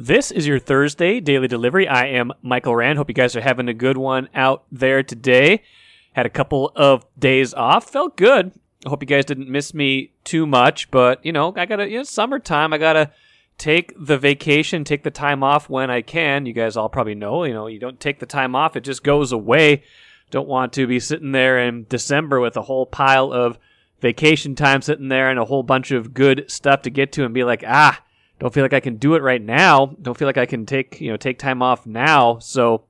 This is your Thursday Daily Delivery. I am Michael Rand. Hope you guys are having a good one out there today. Had a couple of days off. Felt good. I hope you guys didn't miss me too much, but, I gotta, summertime, I gotta take the vacation, take the time off when I can. You guys all probably know, you don't take the time off, it just goes away. Don't want to be sitting there in December with a whole pile of vacation time sitting there and a whole bunch of good stuff to get to and be like, don't feel like I can do it right now. Don't feel like I can take time off now. So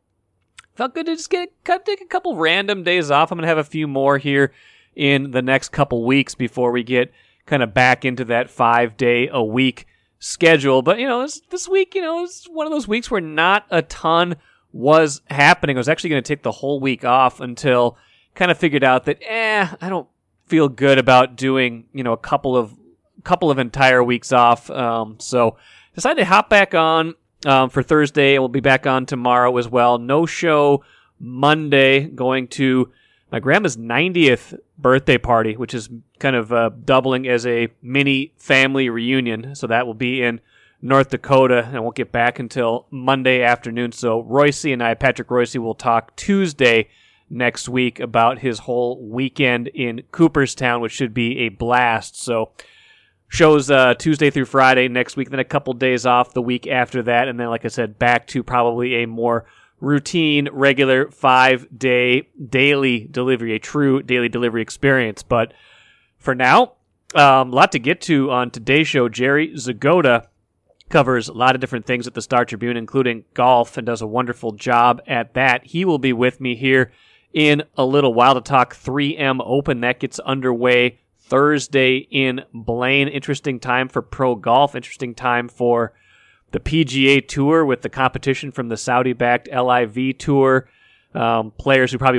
felt good to just take a couple random days off. I'm going to have a few more here in the next couple weeks before we get kind of back into that 5-day-a-week schedule. But, this week, it's one of those weeks where not a ton was happening. I was actually going to take the whole week off until kind of figured out that, I don't feel good about doing, a couple of entire weeks off. So decided to hop back on for Thursday. We'll be back on tomorrow as well. No show Monday. Going to my grandma's 90th birthday party, which is kind of doubling as a mini family reunion. So that will be in North Dakota, and I won't get back until Monday afternoon. So Patrick Royce, will talk Tuesday next week about his whole weekend in Cooperstown, which should be a blast. So shows Tuesday through Friday next week, then a couple days off the week after that, and then, like I said, back to probably a more routine, regular 5-day daily delivery, a true daily delivery experience. But for now, a lot to get to on today's show. Jerry Zgoda covers a lot of different things at the Star Tribune, including golf, and does a wonderful job at that. He will be with me here in a little while to talk 3M Open. That gets underway Thursday in Blaine. Interesting time for pro golf. Interesting time for the PGA Tour with the competition from the Saudi-backed LIV Tour. Players who probably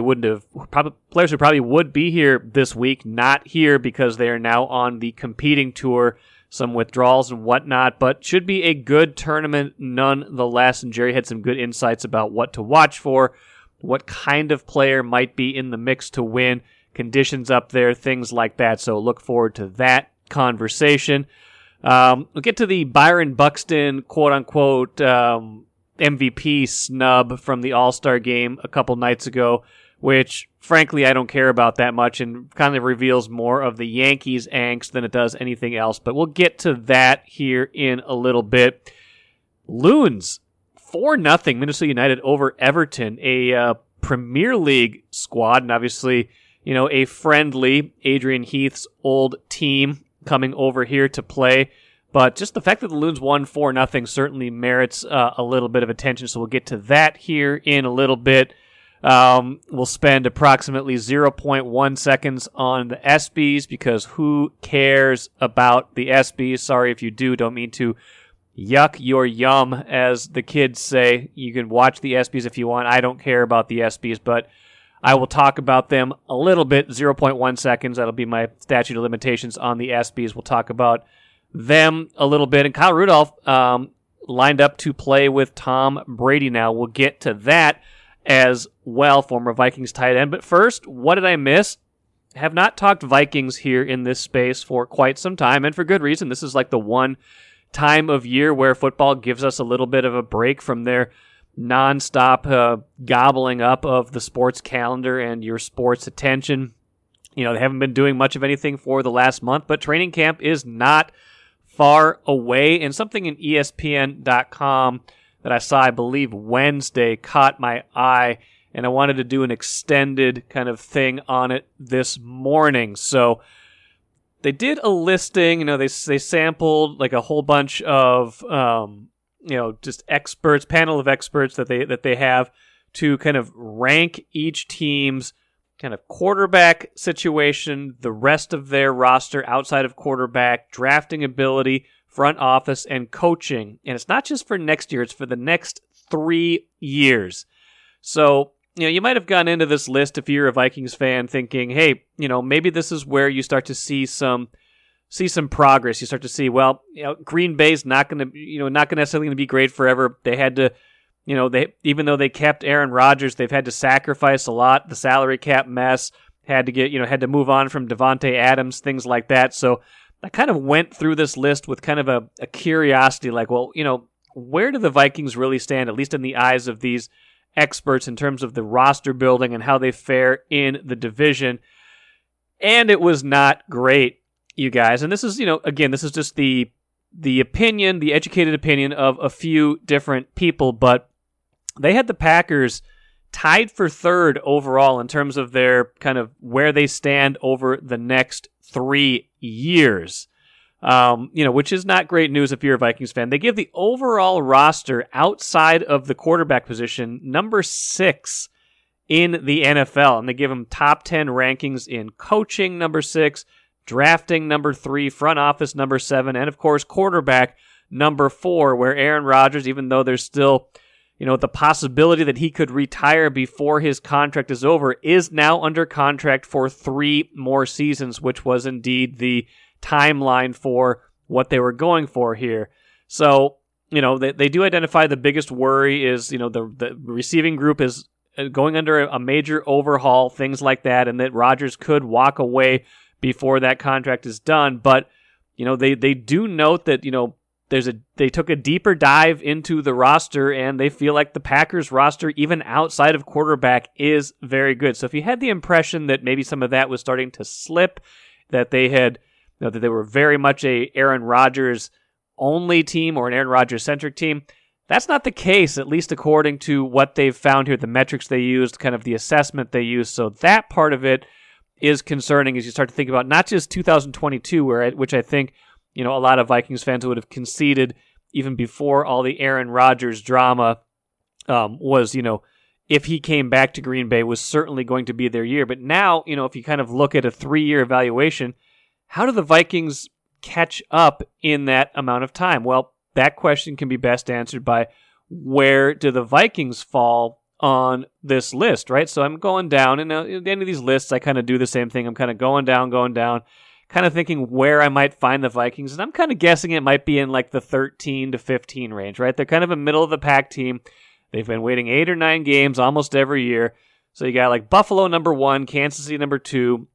would be here this week, not here because they are now on the competing tour. Some withdrawals and whatnot, but should be a good tournament nonetheless. And Jerry had some good insights about what to watch for, what kind of player might be in the mix to win, conditions up there, things like that. So look forward to that conversation. We'll get to the Byron Buxton, quote-unquote, MVP snub from the All-Star game a couple nights ago, which, frankly, I don't care about that much and kind of reveals more of the Yankees' angst than it does anything else. But we'll get to that here in a little bit. Loons, 4-0 Minnesota United over Everton, a Premier League squad, and obviously, a friendly Adrian Heath's old team coming over here to play. But just the fact that the Loons won 4-0 certainly merits a little bit of attention, so we'll get to that here in a little bit. We'll spend approximately 0.1 seconds on the ESPYs because who cares about the ESPYs? Sorry if you do. Don't mean to yuck your yum, as the kids say. You can watch the ESPYs if you want. I don't care about the ESPYs, but I will talk about them a little bit, 0.1 seconds. That'll be my statute of limitations on the ESPYs. We'll talk about them a little bit. And Kyle Rudolph lined up to play with Tom Brady now. We'll get to that as well, former Vikings tight end. But first, what did I miss? Have not talked Vikings here in this space for quite some time, and for good reason. This is like the one time of year where football gives us a little bit of a break from their nonstop gobbling up of the sports calendar and your sports attention. They haven't been doing much of anything for the last month, but training camp is not far away, and something in ESPN.com that I saw, I believe, Wednesday caught my eye, and I wanted to do an extended kind of thing on it this morning. So they did a listing, they sampled like a whole bunch of just experts, panel of experts that they have to kind of rank each team's kind of quarterback situation, the rest of their roster outside of quarterback, drafting ability, front office, and coaching. And it's not just for next year, it's for the next 3 years. So, you might have gone into this list if you're a Vikings fan thinking, hey, maybe this is where you start to see some progress. You start to see, Green Bay's not going to necessarily going to be great forever. They had to, even though they kept Aaron Rodgers, they've had to sacrifice a lot. The salary cap mess, had to move on from Devontae Adams, things like that. So I kind of went through this list with kind of a curiosity, like, where do the Vikings really stand, at least in the eyes of these experts, in terms of the roster building and how they fare in the division. And it was not great, you guys. And this is, again, this is just the opinion, the educated opinion of a few different people, but they had the Packers tied for third overall in terms of their kind of where they stand over the next 3 years. Which is not great news if you're a Vikings fan. They give the overall roster outside of the quarterback position number 6 in the NFL, and they give them top 10 rankings in coaching, number 6, drafting, number 3, front office, number 7, and of course, quarterback, number 4, where Aaron Rodgers, even though there's still, the possibility that he could retire before his contract is over, is now under contract for 3 more seasons, which was indeed the timeline for what they were going for here. So, they do identify the biggest worry is, the receiving group is going under a major overhaul, things like that, and that Rodgers could walk away before that contract is done. But, they do note that, they took a deeper dive into the roster, and they feel like the Packers roster, even outside of quarterback, is very good. So if you had the impression that maybe some of that was starting to slip, that they had, that they were very much a Aaron Rodgers only team or an Aaron Rodgers centric team, that's not the case, at least according to what they've found here, the metrics they used, kind of the assessment they used. So that part of it is concerning as you start to think about not just 2022, which I think, a lot of Vikings fans would have conceded even before all the Aaron Rodgers drama was, if he came back to Green Bay, was certainly going to be their year. But now, if you kind of look at a 3-year evaluation, how do the Vikings catch up in that amount of time? Well, that question can be best answered by where do the Vikings fall on this list, right? So I'm going down, and at the end of these lists, I kind of do the same thing. I'm kind of going down, kind of thinking where I might find the Vikings, and I'm kind of guessing it might be in like the 13 to 15 range, right? They're kind of a middle-of-the-pack team. They've been waiting 8 or 9 games almost every year. So you got like Buffalo number 1, Kansas City number 2,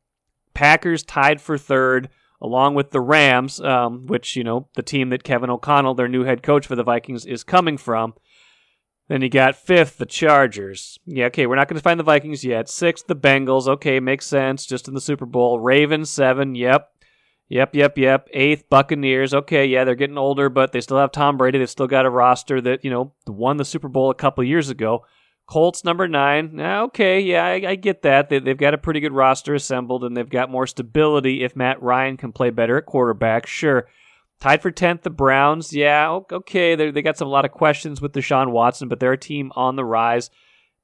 Packers tied for third, along with the Rams, which, the team that Kevin O'Connell, their new head coach for the Vikings, is coming from. Then you got 5th, the Chargers. Yeah, okay, we're not going to find the Vikings yet. 6th, the Bengals. Okay, makes sense, just in the Super Bowl. Ravens, 7, yep. 8th, Buccaneers. Okay, yeah, they're getting older, but they still have Tom Brady. They've still got a roster that, won the Super Bowl a couple years ago. Colts, number 9. Okay, yeah, I get that. They've got a pretty good roster assembled, and they've got more stability if Matt Ryan can play better at quarterback. Sure. Tied for 10th, the Browns. Yeah, okay, they got a lot of questions with Deshaun Watson, but they're a team on the rise.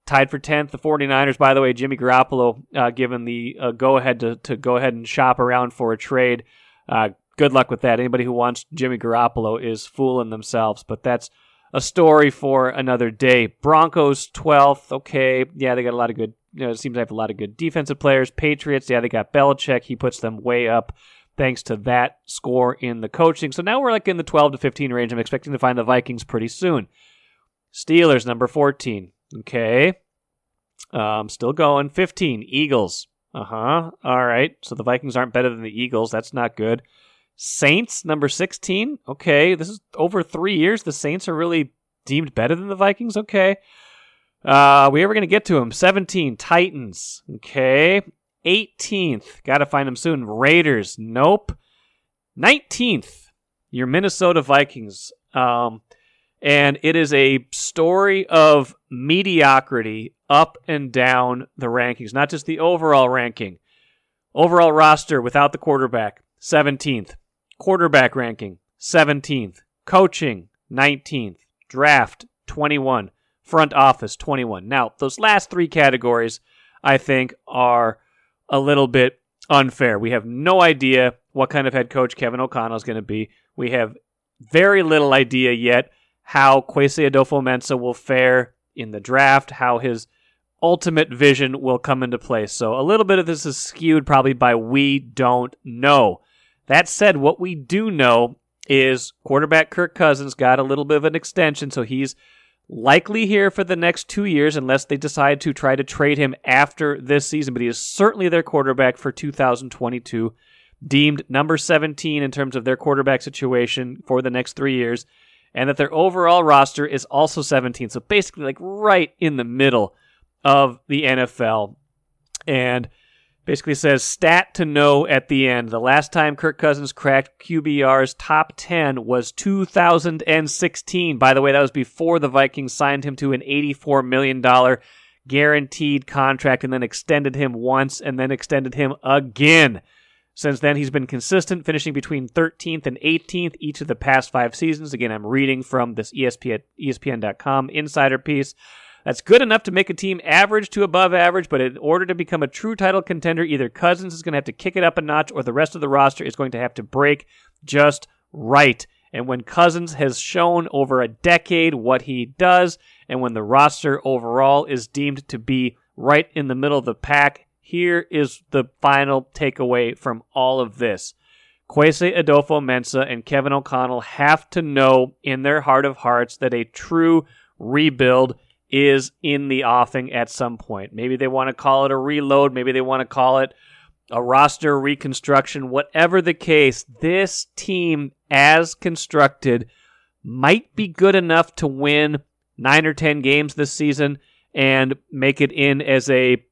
Tied for 10th, the 49ers. By the way, Jimmy Garoppolo given the go-ahead to go ahead and shop around for a trade. Good luck with that. Anybody who wants Jimmy Garoppolo is fooling themselves, but that's a story for another day. Broncos, 12th. Okay, yeah, they got a lot of good, it seems they have a lot of good defensive players. Patriots, yeah, they got Belichick. He puts them way up thanks to that score in the coaching. So now we're like in the 12 to 15 range. I'm expecting to find the Vikings pretty soon. Steelers, number 14. Okay. Still going. 15, Eagles. All right. So the Vikings aren't better than the Eagles. That's not good. Saints, number 16. Okay. This is over 3 years. The Saints are really deemed better than the Vikings. Okay. We ever going to get to them? 17, Titans. Okay. 18th. Got to find them soon. Raiders. Nope. 19th. Your Minnesota Vikings. And it is a story of mediocrity up and down the rankings, not just the overall ranking. Overall roster without the quarterback, 17th. Quarterback ranking, 17th. Coaching, 19th. Draft, 21. Front office, 21. Now, those last 3 categories, I think, are a little bit unfair. We have no idea what kind of head coach Kevin O'Connell is going to be. We have very little idea yet how Kwesi Adofo-Mensah will fare in the draft, how his ultimate vision will come into place. So a little bit of this is skewed probably by we don't know. That said, what we do know is quarterback Kirk Cousins got a little bit of an extension, so he's likely here for the next 2 years unless they decide to try to trade him after this season, but he is certainly their quarterback for 2022, deemed number 17 in terms of their quarterback situation for the next 3 years. and that their overall roster is also 17th. So basically like right in the middle of the NFL. And basically says stat to know at the end. The last time Kirk Cousins cracked QBR's top 10 was 2016. By the way, that was before the Vikings signed him to an $84 million guaranteed contract and then extended him once and then extended him again. Since then, he's been consistent, finishing between 13th and 18th each of the past 5 seasons. Again, I'm reading from this ESPN.com insider piece. That's good enough to make a team average to above average, but in order to become a true title contender, either Cousins is going to have to kick it up a notch or the rest of the roster is going to have to break just right. And when Cousins has shown over a decade what he does, and when the roster overall is deemed to be right in the middle of the pack, here is the final takeaway from all of this. Kwesi Adolfo-Mensah and Kevin O'Connell have to know in their heart of hearts that a true rebuild is in the offing at some point. Maybe they want to call it a reload. Maybe they want to call it a roster reconstruction. Whatever the case, this team, as constructed, might be good enough to win 9 or 10 games this season and make it in as a,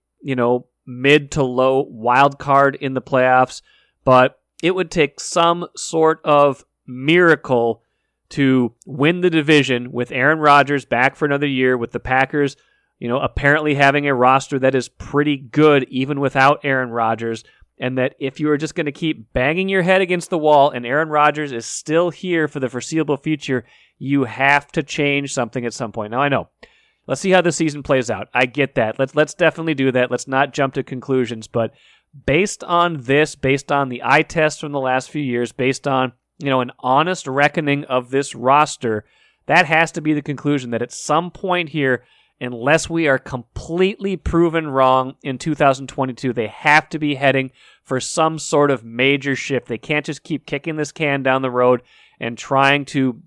mid to low wild card in the playoffs. But it would take some sort of miracle to win the division with Aaron Rodgers back for another year, with the Packers, apparently having a roster that is pretty good even without Aaron Rodgers, and that if you are just going to keep banging your head against the wall and Aaron Rodgers is still here for the foreseeable future, you have to change something at some point. Now, I know. Let's see how the season plays out. I get that. Let's definitely do that. Let's not jump to conclusions, but based on this, based on the eye test from the last few years, based on an honest reckoning of this roster, that has to be the conclusion that at some point here, unless we are completely proven wrong in 2022, they have to be heading for some sort of major shift. They can't just keep kicking this can down the road and trying to,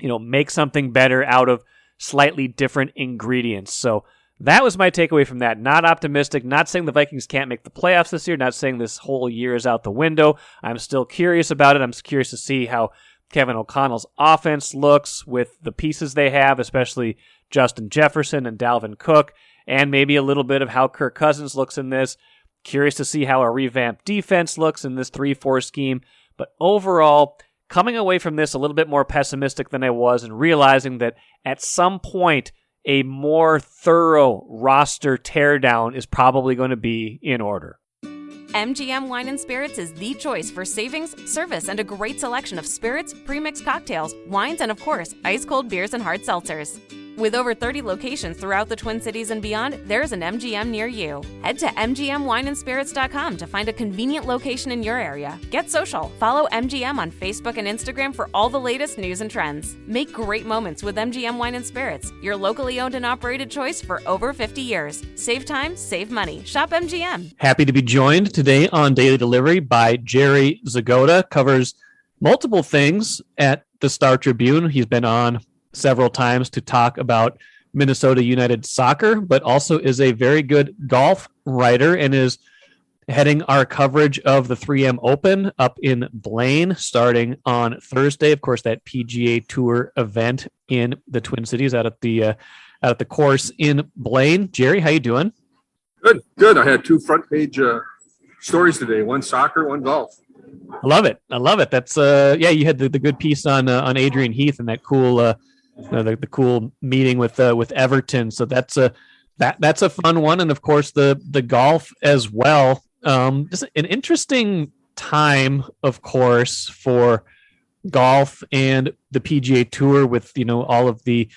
make something better out of slightly different ingredients. So that was my takeaway from that. Not optimistic, not saying the Vikings can't make the playoffs this year, not saying this whole year is out the window. I'm still curious about it. I'm curious to see how Kevin O'Connell's offense looks with the pieces they have, especially Justin Jefferson and Dalvin Cook, and maybe a little bit of how Kirk Cousins looks in this. Curious to see how a revamped defense looks in this 3-4 scheme. But overall, coming away from this a little bit more pessimistic than I was and realizing that at some point, a more thorough roster teardown is probably going to be in order. MGM Wine and Spirits is the choice for savings, service, and a great selection of spirits, premixed cocktails, wines, and of course, ice-cold beers and hard seltzers. With over 30 locations throughout the Twin Cities and beyond, there's an MGM near you. Head to MGMWineandSpirits.com to find a convenient location in your area. Get social. Follow MGM on Facebook and Instagram for all the latest news and trends. Make great moments with MGM Wine and Spirits, your locally owned and operated choice for over 50 years. Save time, save money. Shop MGM. Happy to be joined today on Daily Delivery by Jerry Zgoda. Covers multiple things at the Star Tribune. He's been on several times to talk about Minnesota United soccer, but also is a very good golf writer and is heading our coverage of the 3M Open up in Blaine starting on Thursday. Of course, that PGA Tour event in the Twin Cities out at the course in Blaine. Jerry, how you doing? Good. I had 2 front page stories today. One soccer, one golf. I love it. That's you had the good piece on Adrian Heath and that cool the cool meeting with Everton. So that's a fun one, and of course the golf as well. Just an interesting time, of course, for golf and the PGA Tour with all of the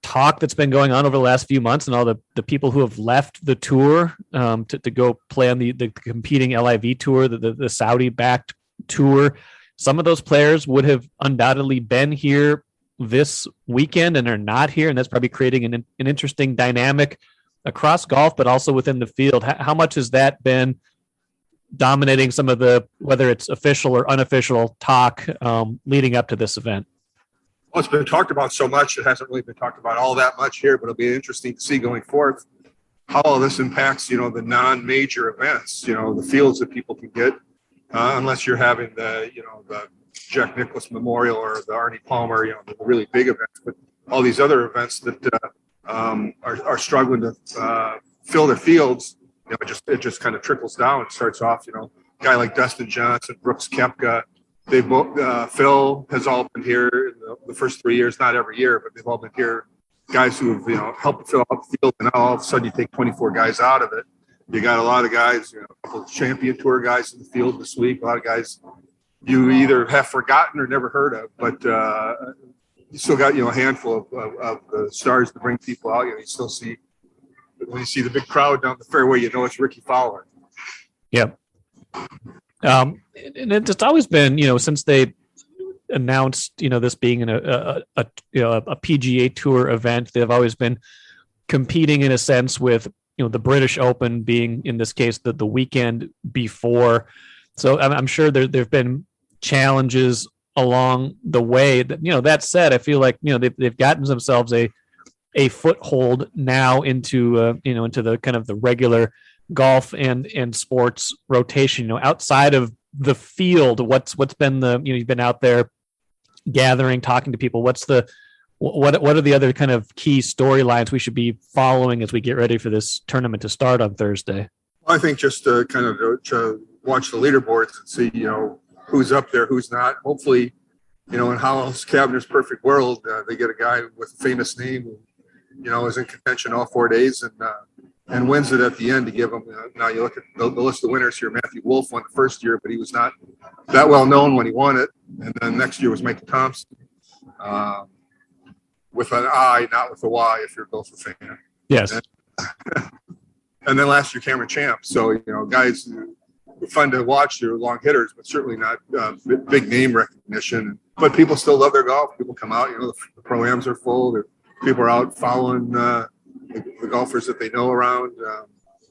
talk that's been going on over the last few months and all the people who have left the tour to go play on the competing LIV tour, the Saudi backed tour. Some of those players would have undoubtedly been here this weekend and are not here, and that's probably creating an interesting dynamic across golf, but also within the field. How much has that been dominating some of the, whether it's official or unofficial talk leading up to this event? Well, it's been talked about so much. It hasn't really been talked about all that much here, but it'll be interesting to see going forth how all this impacts, the non-major events, the fields that people can get, unless you're having the Jack Nicklaus Memorial or the Arnie Palmer, the really big events, but all these other events that are struggling to fill their fields. It just kind of trickles down. It starts off, a guy like Dustin Johnson, Brooks Koepka. They both, Phil has all been here in the first 3 years, not every year, but they've all been here. Guys who have, helped fill out the field, and now all of a sudden you take 24 guys out of it. You got a lot of guys, a couple of champion tour guys in the field this week. A lot of guys you either have forgotten or never heard of, but you still got, a handful of the stars to bring people out. You still see, when you see the big crowd down the fairway, it's Ricky Fowler. Yep. And it's always been, since they announced, this being a PGA Tour event, they've always been competing in a sense with, the British Open being, in this case, the weekend before. So I'm sure there've been challenges along the way. That said, I feel like, they've gotten themselves a foothold now into into the kind of the regular golf and sports rotation. Outside of the field, what's been you've been out there gathering, talking to people. What are the other kind of key storylines we should be following as we get ready for this tournament to start on Thursday? Well, I think just to kind of to watch the leaderboards and see who's up there, who's not. Hopefully, in Hollis Cabiner's perfect world, they get a guy with a famous name who is in contention all 4 days and wins it at the end to give him. Now you look at the list of winners here. Matthew Wolff won the first year, but he was not that well known when he won it. And then next year was Michael Thompson, with an I, not with a Y, if you're a golfer fan. Yes. And then last year Cameron Champ. So guys who are fun to watch. They're long hitters, but certainly not big name recognition. But people still love their golf. People come out. The pro-ams are full. People are out following the golfers that they know around,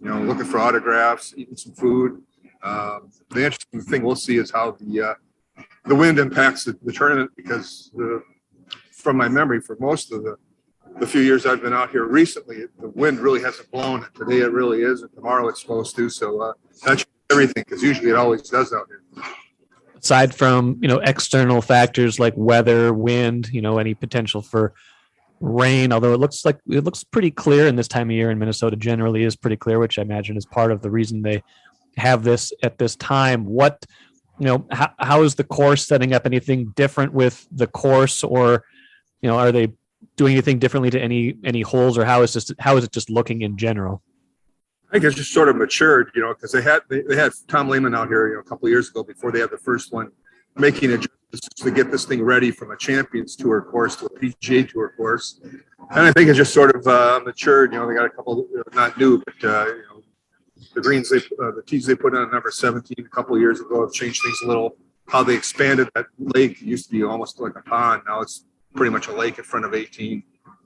looking for autographs, eating some food. The interesting thing we'll see is how the wind impacts the tournament, because from my memory, for most of the few years I've been out here recently, the wind really hasn't blown. Today it really is, and tomorrow it's supposed to. So that's everything, because usually it always does out here. Aside from external factors like weather, wind, any potential for rain, although it looks pretty clear, and this time of year in Minnesota generally is pretty clear, which I imagine is part of the reason they have this at this time. What how is the course setting up? Anything different with the course, or are they doing anything differently to any holes, or how is it just looking in general? I think it's just sort of matured, because they had Tom Lehman out here, a couple of years ago before they had the first one, making adjustments to get this thing ready from a Champions Tour course to a PGA Tour course. And I think it just sort of matured. They got a couple, not new, but the greens, the tees they put on number 17 a couple of years ago have changed things a little. How they expanded that lake. It used to be almost like a pond. Now it's pretty much a lake in front of 18.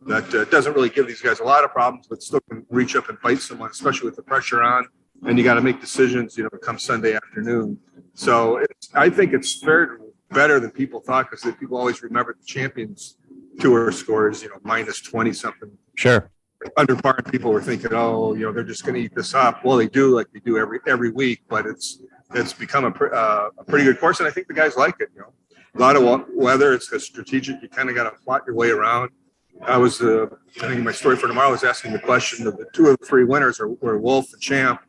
That doesn't really give these guys a lot of problems, but still can reach up and bite someone, especially with the pressure on. And you got to make decisions, come Sunday afternoon. So I think it's fared better than people thought, because people always remember the Champions Tour scores, minus 20 something. Sure. Under par, and people were thinking, they're just going to eat this up. Well, they do, like they do every week, but it's become a pretty good course, and I think the guys like it. A lot of weather. It's strategic. You kind of got to plot your way around. I think my story for tomorrow was asking the question of the 2 of the 3 winners were Wolff and Champ,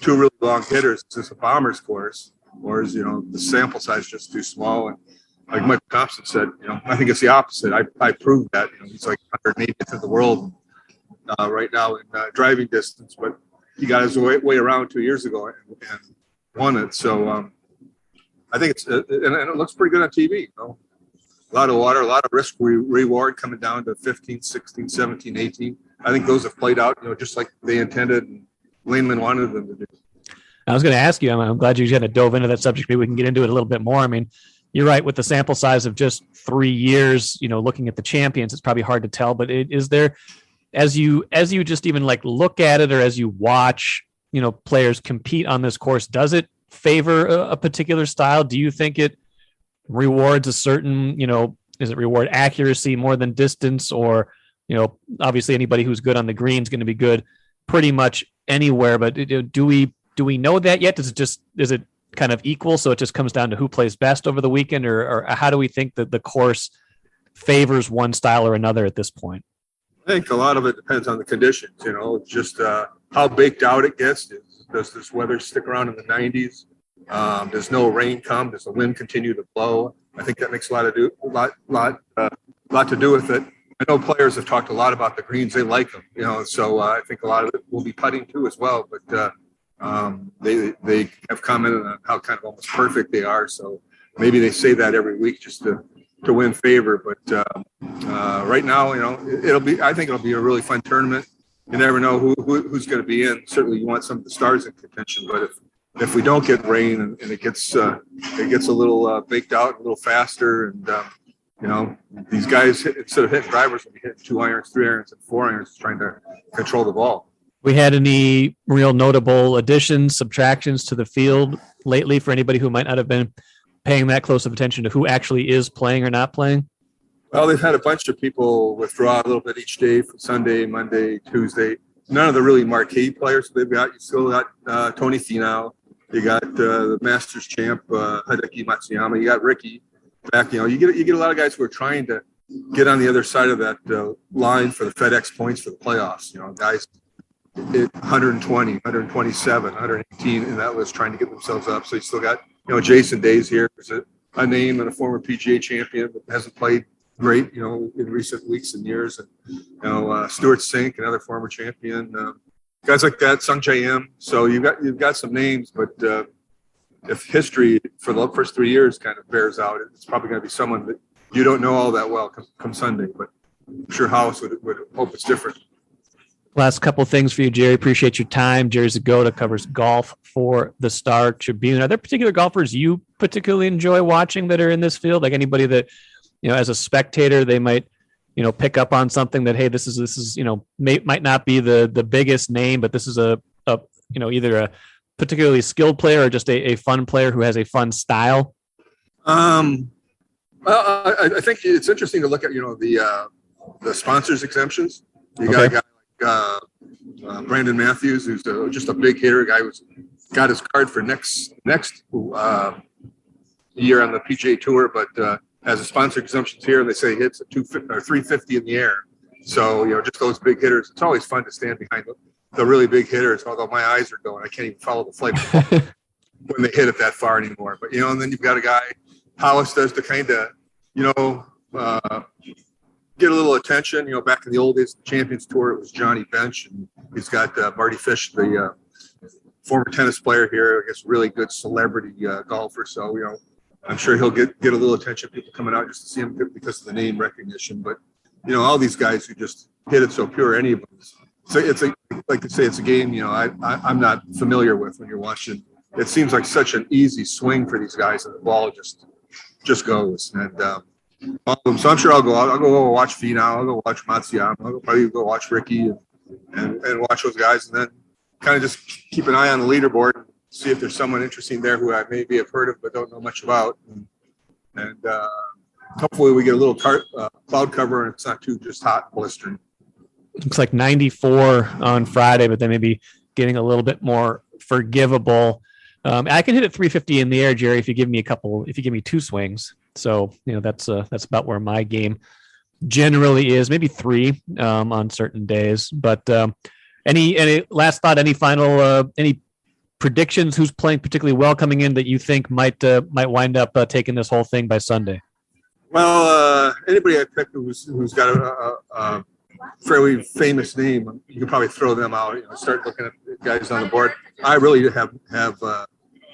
2 really long hitters. Is this a bomber's course, or is the sample size just too small? And like Michael Thompson said, I think it's the opposite. I proved that. He's like 180th in the world right now in driving distance, but he got his way around 2 years ago and won it. So I think and it looks pretty good on TV. A lot of water, a lot of risk reward coming down to 15, 16, 17, 18. I think those have played out, just like they intended and Lehman wanted them to do. I was going to ask you, I'm glad you kind of dove into that subject. Maybe we can get into it a little bit more. I mean, you're right, with the sample size of just 3 years, looking at the champions, it's probably hard to tell, but is there, as you just even like look at it, or as you watch, players compete on this course, does it favor a particular style? Do you think it rewards a certain, is it reward accuracy more than distance? Or, obviously anybody who's good on the green is going to be good pretty much anywhere, but do we know that yet? Is it kind of equal, so it just comes down to who plays best over the weekend, or how do we think that the course favors one style or another at this point? I think a lot of it depends on the conditions, just how baked out it gets. Does this weather stick around in the 90s? Does no rain come? Does the wind continue to blow? I think that makes a lot to do with it. I know players have talked a lot about the greens. They like them, so I think a lot of it will be putting too as well. But they have commented on how kind of almost perfect they are. So maybe they say that every week just to win favor. But right now, I think it'll be a really fun tournament. You never know who's going to be in. Certainly, you want some of the stars in contention. But if we don't get rain and it gets a little baked out, a little faster, and these guys, instead of hitting drivers, will be hitting 2 irons, 3 irons, and 4 irons, trying to control the ball. We had any real notable additions, subtractions to the field lately for anybody who might not have been paying that close of attention to who actually is playing or not playing? Well, they've had a bunch of people withdraw a little bit each day, from Sunday, Monday, Tuesday. None of the really marquee players they've got. You still got Tony Finau. You got the Masters champ, Hideki Matsuyama. You got Ricky back. You get a lot of guys who are trying to get on the other side of that line for the FedEx points for the playoffs. Guys at 120, 127, 118 in that list trying to get themselves up. So you still got, Jason Day's here. There's a name and a former PGA champion that hasn't played great, in recent weeks and years. And, Stuart Sink, another former champion. Guys like that, Sung Jae Im. So you've got some names, but if history for the first 3 years kind of bears out, it's probably going to be someone that you don't know all that well come Sunday. But I'm sure House would hope it's different. Last couple of things for you, Jerry. Appreciate your time. Jerry Zgoda covers golf for the Star Tribune. Are there particular golfers you particularly enjoy watching that are in this field? Like anybody that, as a spectator, they might, pick up on something that, hey, this is might not be the biggest name, but this is a either a particularly skilled player or just a fun player who has a fun style? Well, I think it's interesting to look at, the sponsors exemptions. You got a guy like Brandon Matthews, who's just a big hitter. Guy who's got his card for next year on the PGA Tour, but has a sponsor exemptions here, and they say he hits a 250 or 350 in the air. So just those big hitters. It's always fun to stand behind the really big hitters. Although my eyes are going, I can't even follow the flight when they hit it that far anymore. But and then you've got a guy Hollis does to kind of get a little attention. Back in the old days, the Champions Tour, it was Johnny Bench, and he's got Marty Fish, the former tennis player here, I guess, really good celebrity golfer. So I'm sure he'll get a little attention. People coming out just to see him because of the name recognition. But all these guys who just hit it so pure, any of them. So it's a game. I'm not familiar with when you're watching. It seems like such an easy swing for these guys, and the ball just goes. And so I'm sure I'll go watch Finau. I'll go watch Matsuyama. I'll probably go watch Ricky and watch those guys, and then kind of just keep an eye on the leaderboard. See if there's someone interesting there who I maybe have heard of but don't know much about, and hopefully we get a little cloud cover and it's not too just hot and blistering. Looks like 94 on Friday, but then maybe getting a little bit more forgivable. I can hit it 350 in the air, Jerry, if you give me 2 swings. So that's about where my game generally is. Maybe 3 on certain days. But any last thought? Any final any predictions? Who's playing particularly well coming in that you think might wind up taking this whole thing by Sunday? Well, anybody I pick who's got a fairly famous name, you can probably throw them out. Start looking at guys on the board. I really have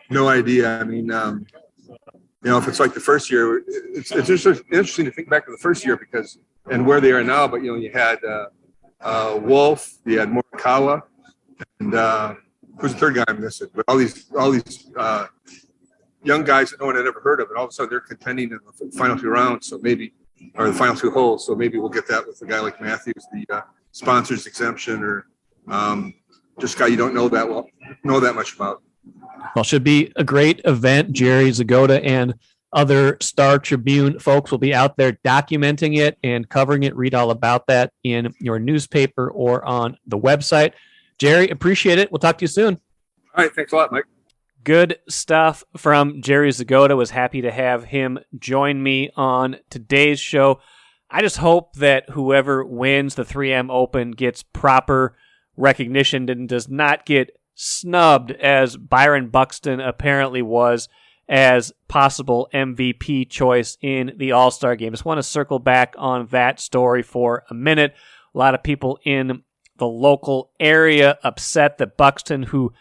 no idea. I mean, if it's like the first year, it's just interesting to think back to the first year because and where they are now. But you had Wolf, you had Morikawa, and who's the third guy I'm missing? But all these young guys that no one had ever heard of, and all of a sudden they're contending in the final 2 rounds. So maybe, or the final 2 holes. So maybe we'll get that with a guy like Matthews, the sponsors exemption, or just a guy you don't know that much about. Well, should be a great event. Jerry Zgoda and other Star Tribune folks will be out there documenting it and covering it. Read all about that in your newspaper or on the website. Jerry, appreciate it. We'll talk to you soon. All right. Thanks a lot, Mike. Good stuff from Jerry Zgoda. Was happy to have him join me on today's show. I just hope that whoever wins the 3M Open gets proper recognition and does not get snubbed, as Byron Buxton apparently was, as possible MVP choice in the All-Star Game. Just want to circle back on that story for a minute. A lot of people in the local area upset that Buxton, who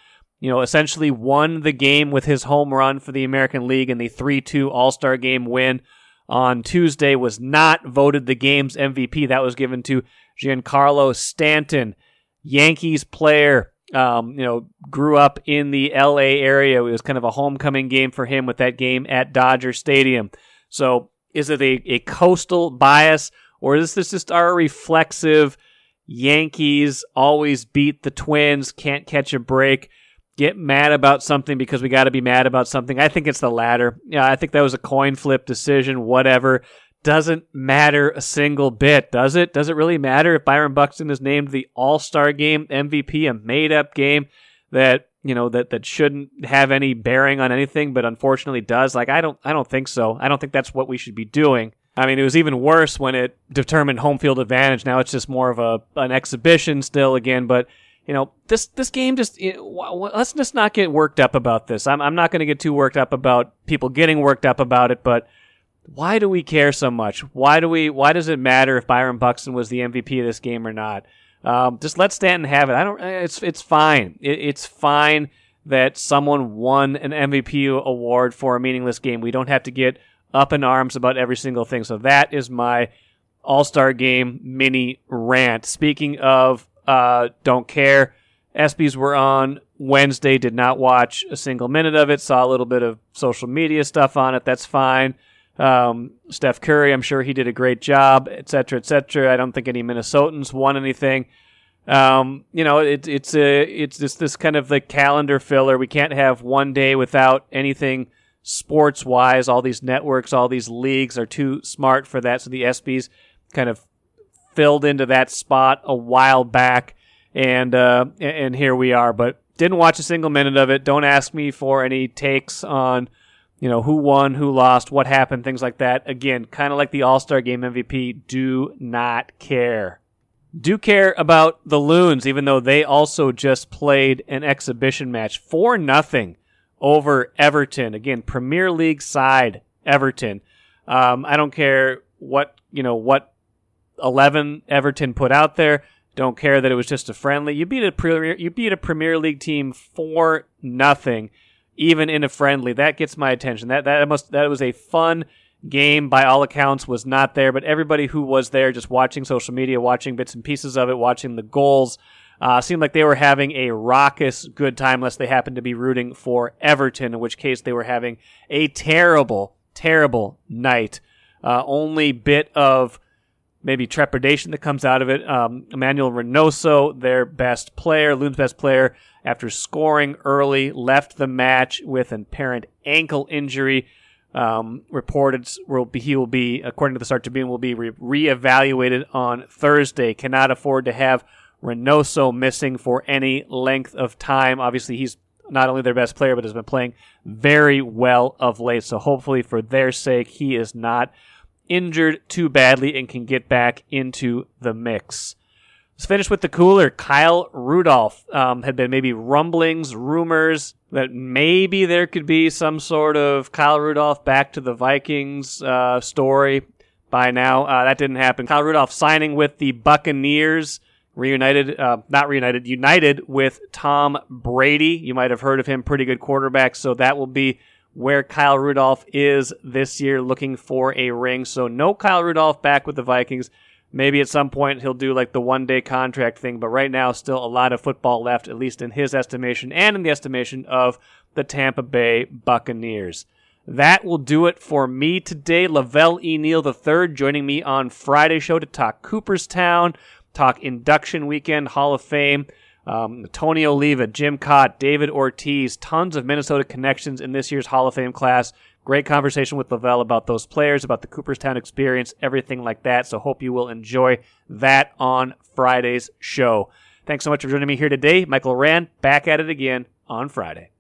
essentially won the game with his home run for the American League in the 3-2 All-Star Game win on Tuesday, was not voted the game's MVP. That was given to Giancarlo Stanton, Yankees player. Grew up in the LA area. It was kind of a homecoming game for him with that game at Dodger Stadium. So is it a coastal bias, or is this just our reflexive Yankees always beat the Twins, can't catch a break, get mad about something because we got to be mad about something? I think it's the latter. Yeah, I think that was a coin flip decision, whatever. Doesn't matter a single bit, does it? Does it really matter if Byron Buxton is named the All-Star Game MVP, a made-up game that that shouldn't have any bearing on anything, but unfortunately does? I don't think so. I don't think that's what we should be doing. I mean, it was even worse when it determined home field advantage. Now it's just more of an exhibition still again, but this game let's just not get worked up about this. I'm not going to get too worked up about people getting worked up about it, but why do we care so much? Why does it matter if Byron Buxton was the MVP of this game or not? Just let Stanton have it. It's fine. It's fine that someone won an MVP award for a meaningless game. We don't have to get up in arms about every single thing. So that is my All-Star Game mini rant. Speaking of don't care, ESPYs were on Wednesday, did not watch a single minute of it, saw a little bit of social media stuff on it. That's fine. Steph Curry, I'm sure he did a great job, et cetera, et cetera. I don't think any Minnesotans won anything. It's just this kind of the calendar filler. We can't have one day without anything sports-wise. All these networks, all these leagues are too smart for that, so the ESPYs kind of filled into that spot a while back, and here we are. But didn't watch a single minute of it. Don't ask me for any takes on who won, who lost, what happened, things like that. Again, kind of like the All-Star Game MVP, do not care. Do care about the Loons, even though they also just played an exhibition match 4-0 over Everton. Again, Premier League side Everton. I don't care what 11 Everton put out there. Don't care that it was just a friendly. You beat a Premier League team 4-0. Even in a friendly. That gets my attention. That was a fun game by all accounts, was not there, but everybody who was there just watching social media, watching bits and pieces of it, watching the goals, seemed like they were having a raucous good time, unless they happened to be rooting for Everton, in which case they were having a terrible, terrible night. Only bit of maybe trepidation that comes out of it. Emmanuel Reynoso, their best player, Loon's best player, after scoring early, left the match with an apparent ankle injury. Reported he will be, according to the Tribune, will be reevaluated on Thursday. Cannot afford to have Reynoso missing for any length of time. Obviously, he's not only their best player, but has been playing very well of late. So hopefully, for their sake, he is not injured too badly and can get back into the mix. Let's finish with the cooler. Kyle Rudolph. Had been maybe rumblings, rumors that maybe there could be some sort of Kyle Rudolph back to the Vikings story by now. That didn't happen. Kyle Rudolph signing with the Buccaneers, united with Tom Brady. You might have heard of him, pretty good quarterback. So that will be where Kyle Rudolph is this year, looking for a ring. So no Kyle Rudolph back with the Vikings. Maybe at some point he'll do like the one-day contract thing, but right now still a lot of football left, at least in his estimation and in the estimation of the Tampa Bay Buccaneers. That will do it for me today. Lavelle E. Neal III joining me on Friday's show to talk Cooperstown, talk induction weekend, Hall of Fame, Tony Oliva, Jim Cott, David Ortiz, tons of Minnesota connections in this year's Hall of Fame class. Great conversation with Lavelle about those players, about the Cooperstown experience, everything like that. So hope you will enjoy that on Friday's show. Thanks so much for joining me here today. Michael Rand, back at it again on Friday.